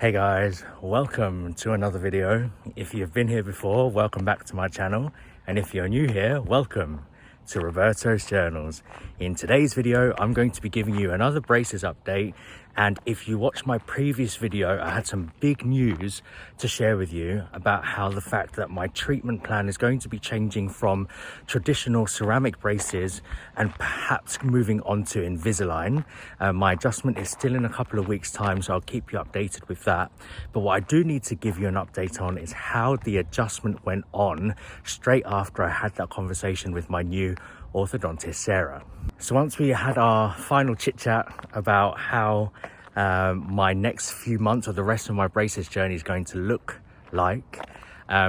Hey guys, welcome to another video. If you've been here before, welcome back to my channel, and if you're new here, welcome to Roberto's Journals. In today's video, I'm going to be giving you another braces update, and if you watched my previous video, I had some big news to share with you about how the fact that my treatment plan is going to be changing from traditional ceramic braces and perhaps moving on to Invisalign. My adjustment is still in a couple of weeks time, so I'll keep you updated with that. But what I do need to give you an update on is how the adjustment went on straight after I had that conversation with my new orthodontist, Sarah. So once we had our final chit chat about how my next few months or the rest of my braces journey is going to look like,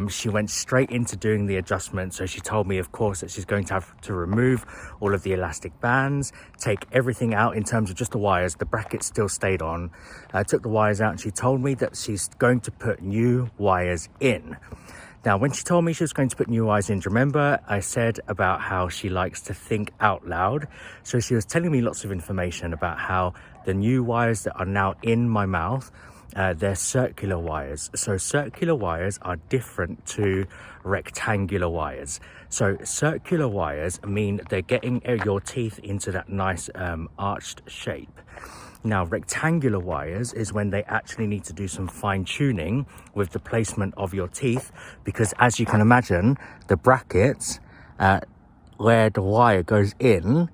she went straight into doing the adjustment. So she told me, of course, that she's going to have to remove all of the elastic bands, take everything out in terms of just the wires. The brackets still stayed on. Took the wires out, and she told me that she's going to put new wires in. Now, when she told me she was going to put new wires in, do you remember I said about how she likes to think out loud? So she was telling me lots of information about how the new wires that are now in my mouth, they're circular wires. So circular wires are different to rectangular wires. So circular wires mean they're getting your teeth into that nice arched shape. Now, rectangular wires is when they actually need to do some fine tuning with the placement of your teeth, because as you can imagine, the brackets where the wire goes in,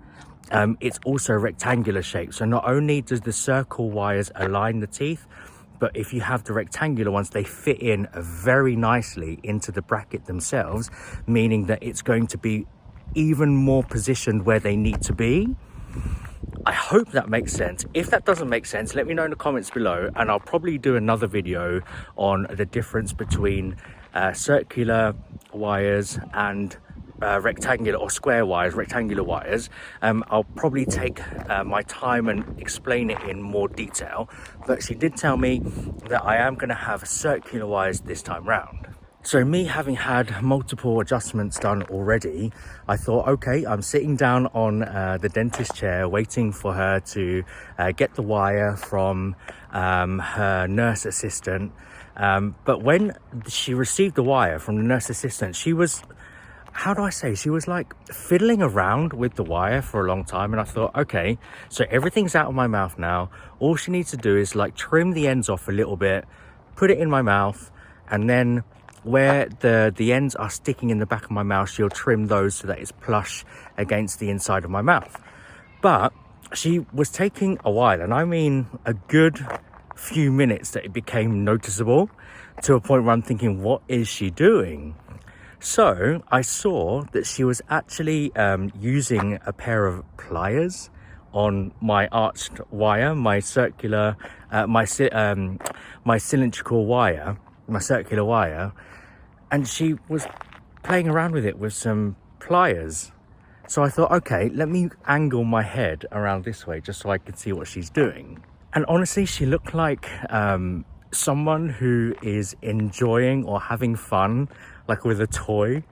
it's also rectangular shape. So not only does the circle wires align the teeth, but if you have the rectangular ones, they fit in very nicely into the bracket themselves, meaning that it's going to be even more positioned where they need to be. I hope that makes sense. If that doesn't make sense, let me know in the comments below, and I'll probably do another video on the difference between circular wires and rectangular or square wires, rectangular wires. I'll probably take my time and explain it in more detail, but she did tell me that I am going to have circular wires this time round. So me having had multiple adjustments done already, I thought, okay, I'm sitting down on the dentist chair waiting for her to get the wire from her nurse assistant. But when she received the wire from the nurse assistant, she was, how do I say, she was like fiddling around with the wire for a long time. And I thought, okay, so everything's out of my mouth now. All she needs to do is like trim the ends off a little bit, put it in my mouth, and then where the ends are sticking in the back of my mouth, she'll trim those so that it's plush against the inside of my mouth. But she was taking a while, and I mean a good few minutes, that it became noticeable to a point where I'm thinking, what is she doing? So I saw that she was actually using a pair of pliers on my arched wire, my circular, my cylindrical wire, my circular wire, and she was playing around with it with some pliers. So I thought, okay, let me angle my head around this way just so I could see what she's doing. And honestly, she looked like someone who is enjoying or having fun, like with a toy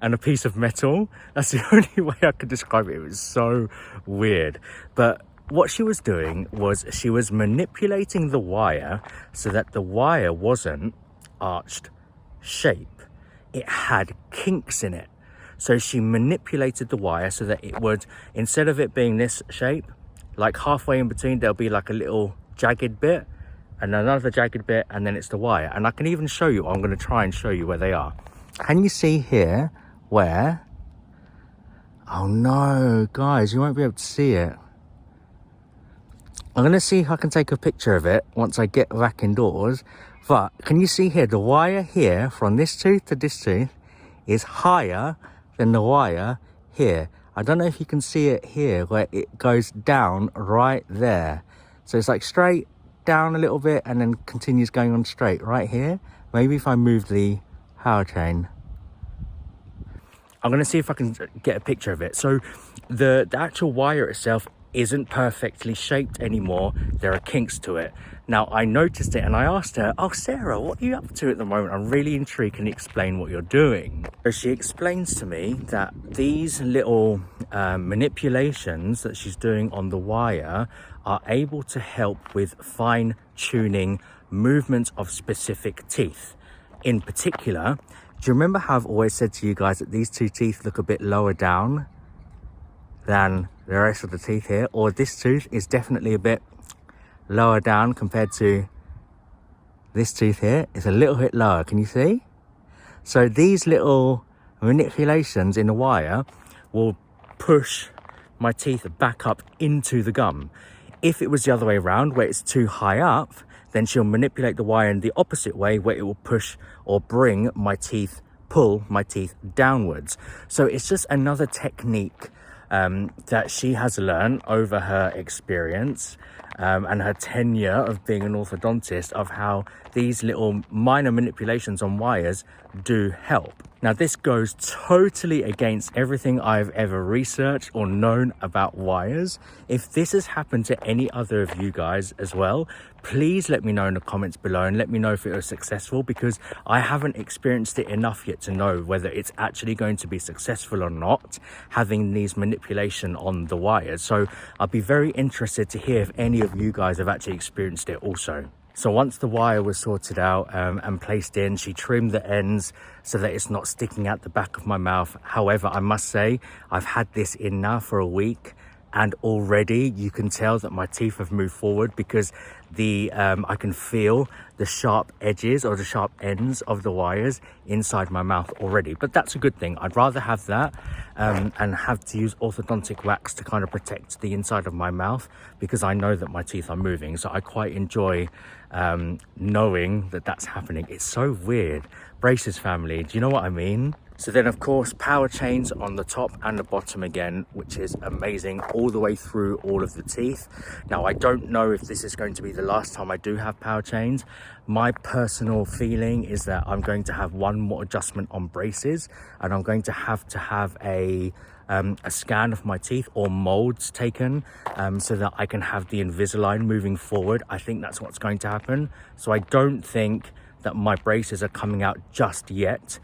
and a piece of metal. That's the only way I could describe it. It was so weird. But what she was doing was she was manipulating the wire so that the wire wasn't arched shape. It had kinks in it. So she manipulated the wire so that it would, instead of it being this shape, like halfway in between, there'll be like a little jagged bit and another jagged bit, and then it's the wire. And I can even show you, I'm going to try and show you where they are. Can you see here where? Oh no, guys, you won't be able to see it. I'm going to see if I can take a picture of it once I get back indoors. But can you see here, the wire here from this tooth to this tooth is higher than the wire here. I don't know if you can see it here where it goes down right there. So it's like straight down a little bit and then continues going on straight right here. Maybe if I move the power chain. I'm going to see if I can get a picture of it. So the actual wire itself isn't perfectly shaped anymore. There are kinks to it. Now, I noticed it and I asked her, oh, Sarah, what are you up to at the moment? I'm really intrigued. Can you explain what you're doing? So she explains to me that these little manipulations that she's doing on the wire are able to help with fine tuning movements of specific teeth. In particular, do you remember how I've always said to you guys that these two teeth look a bit lower down than the rest of the teeth here? Or this tooth is definitely a bit lower down compared to this tooth here. It's a little bit lower, can you see? So these little manipulations in the wire will push my teeth back up into the gum. If it was the other way around, where it's too high up, then she'll manipulate the wire in the opposite way, where it will push or bring my teeth, pull my teeth downwards. So it's just another technique that she has learned over her experience and her tenure of being an orthodontist, of how these little minor manipulations on wires do help. Now, this goes totally against everything I've ever researched or known about wires. If this has happened to any other of you guys as well, please let me know in the comments below and let me know if it was successful, because I haven't experienced it enough yet to know whether it's actually going to be successful or not, having these manipulation on the wires. So I'll be very interested to hear if any of you guys have actually experienced it also. So once the wire was sorted out and placed in, she trimmed the ends so that it's not sticking out the back of my mouth. However, I must say, I've had this in now for a week, and already you can tell that my teeth have moved forward, because I can feel the sharp edges or the sharp ends of the wires inside my mouth already. But that's a good thing. I'd rather have that and have to use orthodontic wax to kind of protect the inside of my mouth, because I know that my teeth are moving. So I quite enjoy knowing that that's happening. It's so weird. Braces family, do you know what I mean? So then, of course, power chains on the top and the bottom again, which is amazing, all the way through all of the teeth. Now, I don't know if this is going to be the last time I do have power chains. My personal feeling is that I'm going to have one more adjustment on braces, and I'm going to have a scan of my teeth or molds taken so that I can have the Invisalign moving forward. I think that's what's going to happen. So I don't think that my braces are coming out just yet.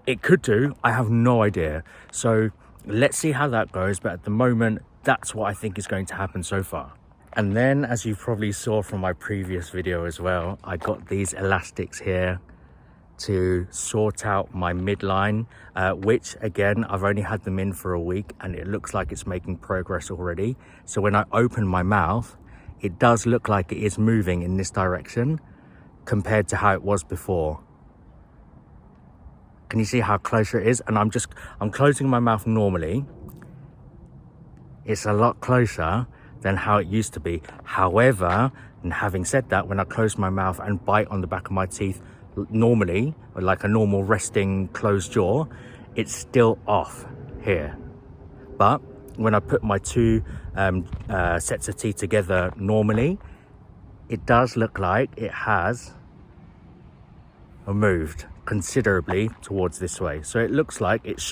It could do, I have no idea. So let's see how that goes. But at the moment, that's what I think is going to happen so far. And then, as you probably saw from my previous video as well, I got these elastics here to sort out my midline, which again, I've only had them in for a week and it looks like it's making progress already. So when I open my mouth, it does look like it is moving in this direction compared to how it was before. Can you see how closer it is? And I'm closing my mouth normally. It's a lot closer than how it used to be. However, and having said that, when I close my mouth and bite on the back of my teeth normally, like a normal resting closed jaw, it's still off here. But when I put my two sets of teeth together normally, it does look like it has moved considerably towards this way. So it looks like it's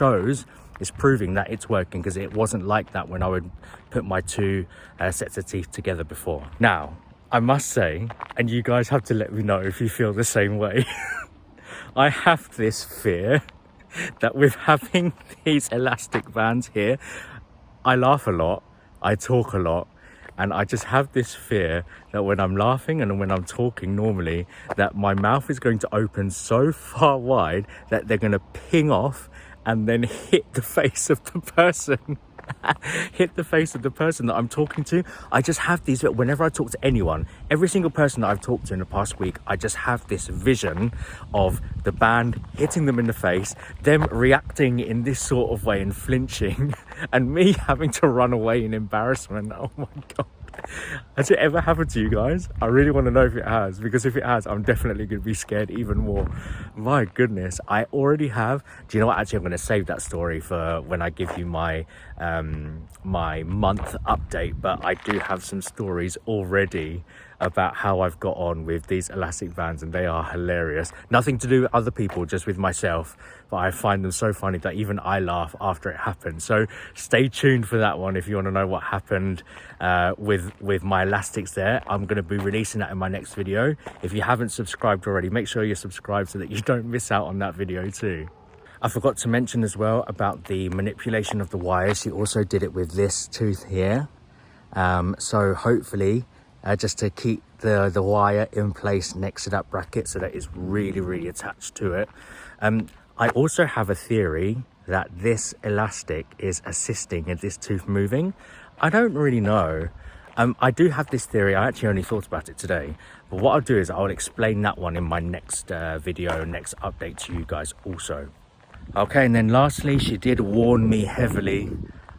proving that it's working, because it wasn't like that when I would put my two sets of teeth together before. Now, I must say, and you guys have to let me know if you feel the same way, I have this fear that with having these elastic bands here, I laugh a lot, I talk a lot, and I just have this fear that when I'm laughing and when I'm talking normally, that my mouth is going to open so far wide that they're going to ping off and then hit the face of the person. Hit the face of the person that I'm talking to. I just have these, whenever I talk to anyone, every single person that I've talked to in the past week, I just have this vision of the band hitting them in the face, them reacting in this sort of way and flinching, and me having to run away in embarrassment. Oh my God. Has it ever happened to you guys? I really want to know if it has, because if it has, I'm definitely going to be scared even more. My goodness, I already have. Do you know what? Actually, I'm going to save that story for when I give you my my month update. But I do have some stories already about how I've got on with these elastic bands, and they are hilarious. Nothing to do with other people, just with myself. But I find them so funny that even I laugh after it happened. So stay tuned for that one if you want to know what happened with my elastics there. I'm going to be releasing that in my next video. If you haven't subscribed already, make sure you're subscribed so that you don't miss out on that video too. I forgot to mention as well about the manipulation of the wires. She also did it with this tooth here. So hopefully, just to keep the wire in place next to that bracket so that it's really attached to it. I also have a theory that this elastic is assisting in this tooth moving. I don't really know. I do have this theory. I actually only thought about it today, but what I'll do is I'll explain that one in my next video, next update to you guys also. Okay, and then lastly, she did warn me heavily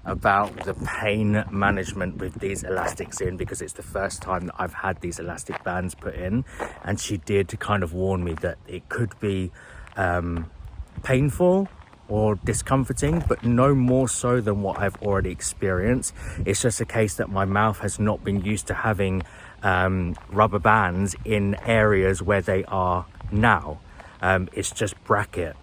about the pain management with these elastics in, because it's the first time that I've had these elastic bands put in, and she did kind of warn me that it could be painful or discomforting, but no more so than what I've already experienced. It's just a case that my mouth has not been used to having rubber bands in areas where they are now. It's just bracket.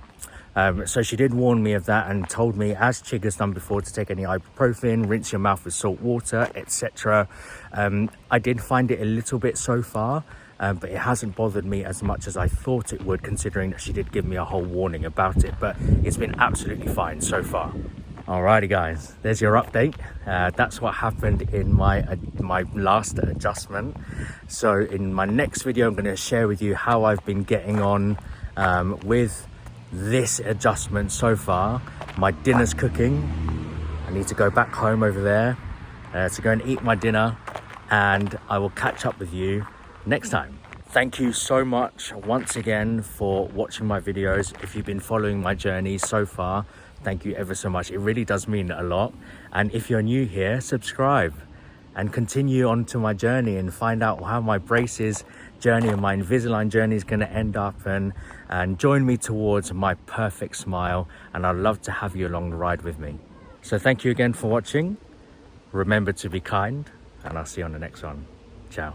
So she did warn me of that and told me, as Chig has done before, to take any ibuprofen, rinse your mouth with salt water, etc. I did find it a little bit so far, but it hasn't bothered me as much as I thought it would, considering that she did give me a whole warning about it, but it's been absolutely fine so far. Alrighty guys, there's your update. That's what happened in my last adjustment. So in my next video, I'm going to share with you how I've been getting on with this adjustment so far. My dinner's cooking. I need to go back home over there to go and eat my dinner, and I will catch up with you next time. Thank you so much once again for watching my videos. If you've been following my journey so far, thank you ever so much. It really does mean a lot. And if you're new here, subscribe and continue on to my journey and find out how my braces journey and my Invisalign journey is going to end up, and join me towards my perfect smile. And I'd love to have you along the ride with me. So thank you again for watching. Remember to be kind, and I'll see you on the next one. Ciao.